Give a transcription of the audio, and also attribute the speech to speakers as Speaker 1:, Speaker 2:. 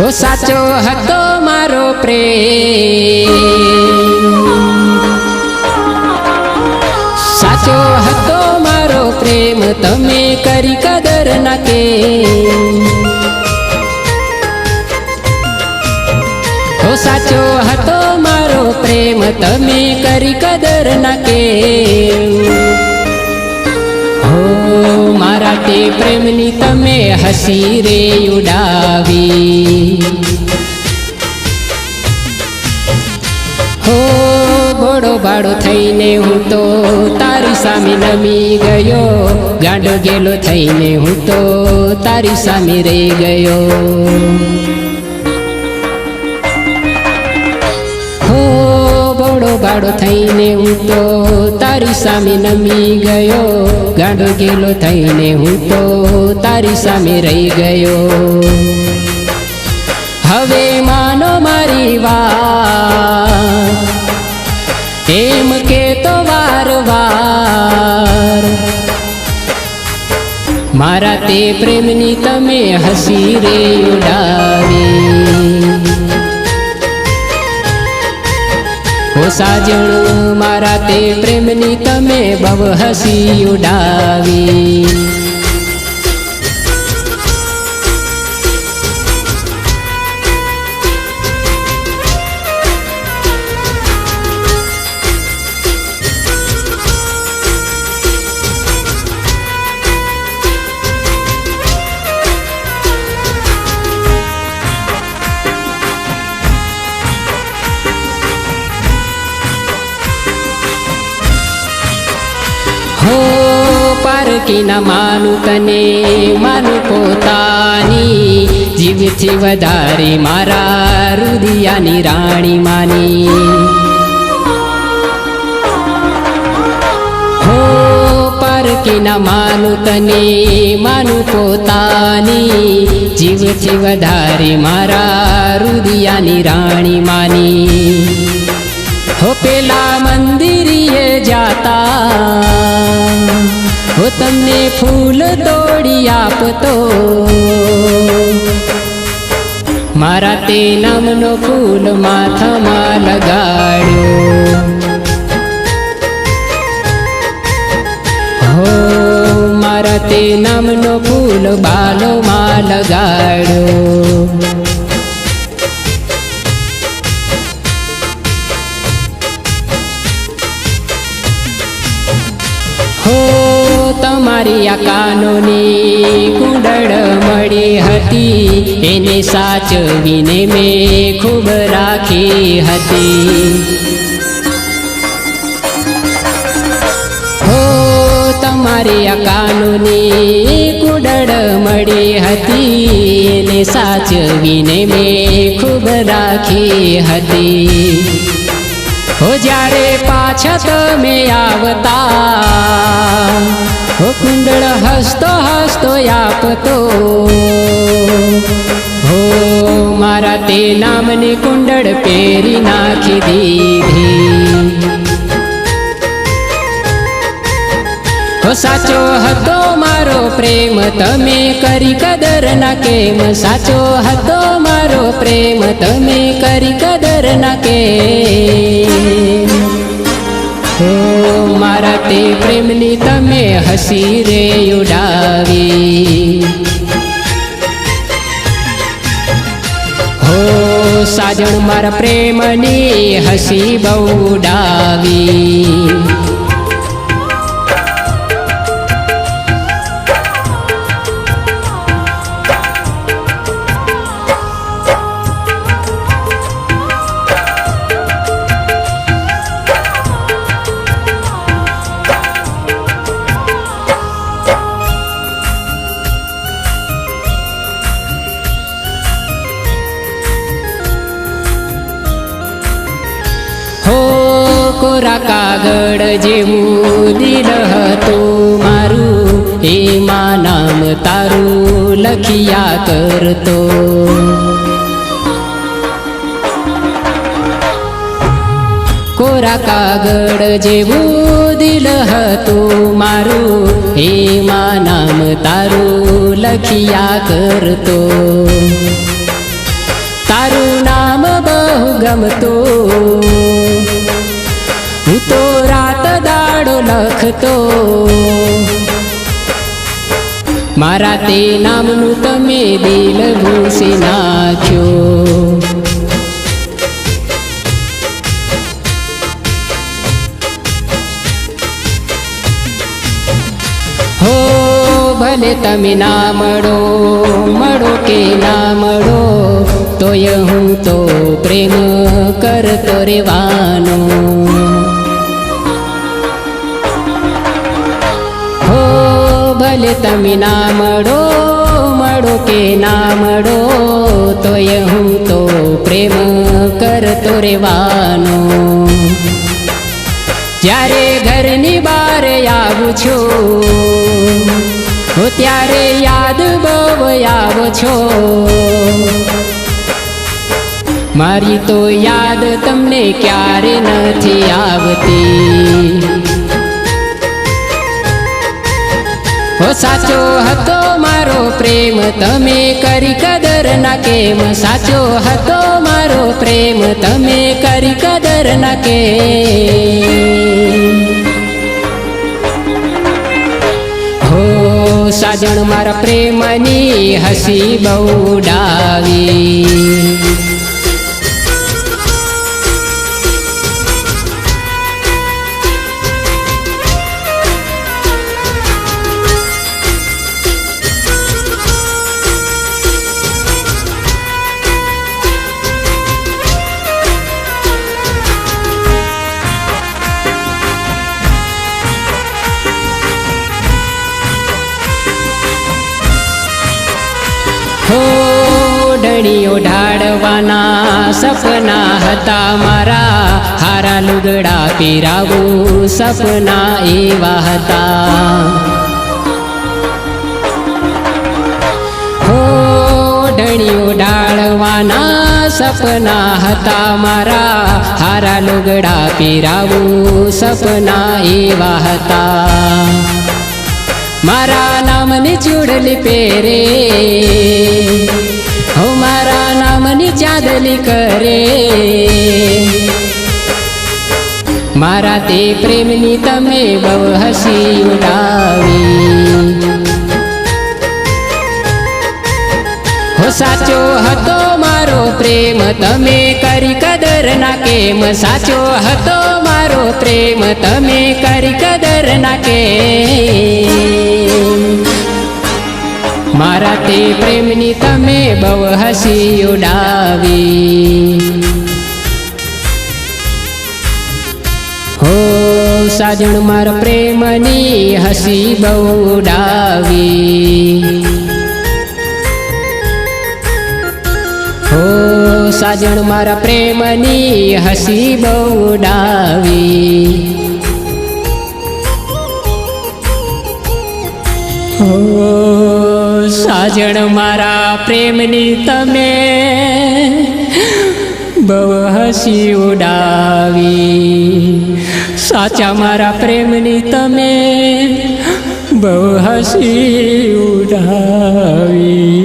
Speaker 1: ઓ સાચો હતો મારો પ્રેમ, સાચો હતો મારો પ્રેમ, તમે કરી કદર ના કેમ? ઓ સાચો હતો મારો પ્રેમ, તમે કરી કદર ના કેમ? હો મારા તે પ્રેમની તમે હસી રે ઉડાવી, હો ઘોડો ભાડો થઈને હું તો તારી સામે નમી ગયો, ગાંડો ગેલો થઈને હું તો તારી સામે રહી ગયો. ઘોડો ભાડો થઈને હું તો તારી સામે નમી ગયો, ગાંડો ગેલો થઈને હું તો તારી સામે રહી ગયો. હવે માનો મારી વાત, એમ કેતો વારવાર, મારા તે પ્રેમની તમે હસી રે ઉડાવી. ઓ સાજણ મારા તે પ્રેમની તમે બહુ હસી ઉડાવી. હો પારકી ના માનું તને, માનું પોતાની, જીવથી વધારે મારા રુદિયાની રાણી માની. હો પારકી ના માનું તને, માનું પોતાની, જીવથી વધારે મારા રુદિયાની રાણી માની. હો પેલા મંદિરીએ જાતા, હો તમને ફૂલ તોડી આપતો, મારા તે નામનો ફૂલ માથામાં લગાડ્યો. હો મારા તે નામનો ફૂલ બાલોમાં લગાડ્યો. હો તમારી આ કાનોની કુંડળ મળી હતી, એને સાચવીને મેં ખૂબ રાખી હતી. હો તમારી આ કાનોની કુંડળ મળી હતી, એને સાચવીને મેં ખૂબ રાખી હતી. હો જ્યારે પાછા તમે આવતા, હો કુંડળ હસતો હસતો આપતો, હો મારા તે નામની કુંડળ પહેરી નાખી દીધી. હો સાચો હતો મારો પ્રેમ, તમે કરી કદર ના કેમ? સાચો હતો મારો પ્રેમ, તમે કરી કદર ના કેમ? હો મારા તે પ્રેમની તમે હસી રે ઉડાવી. હો સાજણ મારા પ્રેમની હસી બહુ ઉડાવી. કોરા કાગળ જેવું દિલ હતું મારું, એમાં નામ તારું લખિયા કરતો. કોરા કાગળ જેવું દિલ હતું મારું, એમાં નામ તારું લખિયા કરતો. ગમતું, હું તો રાત દાડો લખતો, મારા તે નામનું તમે દિલ ભૂસી નાખ્યો. હો ભલે તમે ના મળો, મળો કે ના મળો, તોય હું તો પ્રેમ કરતો રેવાનો. હો ભલે તમે ના મળો, મળો કે ના મળો, તોય હું તો પ્રેમ કરતો રેવાનો. જ્યારે ઘરની બહાર આવું છું, હો ત્યારે યાદ બહુ આવો છો, મારી તો યાદ તમને ક્યારે નથી આવતી. હો સાચો હતો મારો પ્રેમ, તમે કરી કદર ના કેમ, સાચો હતો મારો પ્રેમ, તમે કરી કદર ના કેમ. હો સાજણ મારા પ્રેમની હસી બહુ ડાવી, હો ડણીઓ ઢાળવાના સપના હતા મારા, હારા લુગડા પહેરાવું સપના એવા હતા. હો ડણીઓ ઢાળવાના સપના હતા મારા, હારા લુગડા પહેરાવું સપના એવા હતા. મારા નામની ચૂડલી પહેરે, હો મારા નામની ચાંદલી કરે, મારા તે પ્રેમની તમે બહુ હસી ઉડાવી. હો સાચો હતો મારો પ્રેમ, તમે કરી કદર ના કેમ, સાચો હતો મારો પ્રેમ, તમે કરી કદર ના કેમ. મારા તે પ્રેમની તમે બહુ હસી ઉડાવી. હો સાજણ મારા પ્રેમની હસી બહુ ઉડાવી. હો સાજણ મારા પ્રેમની હસી બહુ ઉડાવી. હો સાજણ મારા પ્રેમની તમે બહુ હસી ઉડાવી. સાચા મારા પ્રેમની તમે બહુ હસી ઉડાવી.